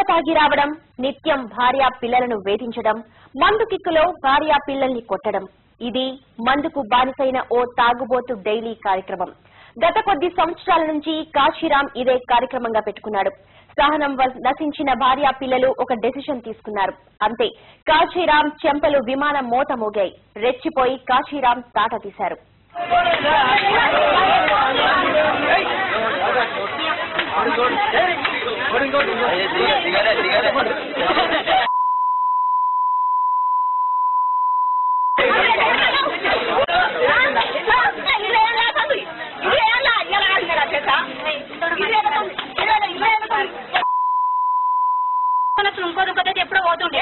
తాగి రావడం, నిత్యం భార్యా పిల్లలను వేధించడం, మందు కిక్కులో భార్యా పిల్లల్ని కొట్టడం, ఇది మందుకు బానిసైన ఓ తాగుబోతు డైలీ కార్యక్రమం. గత కొద్ది సంవత్సరాల నుంచి కాశీరాం ఇదే కార్యక్రమంగా పెట్టుకున్నాడు. సహనం నశించిన భార్యా పిల్లలు ఒక డెసిషన్ తీసుకున్నారు. అంతే, కాశీరాం చెంపలు విమాన మోత మోగాయి. రెచ్చిపోయి కాశీరాం తాట తీశారు. ఎప్పుడో పోతుండే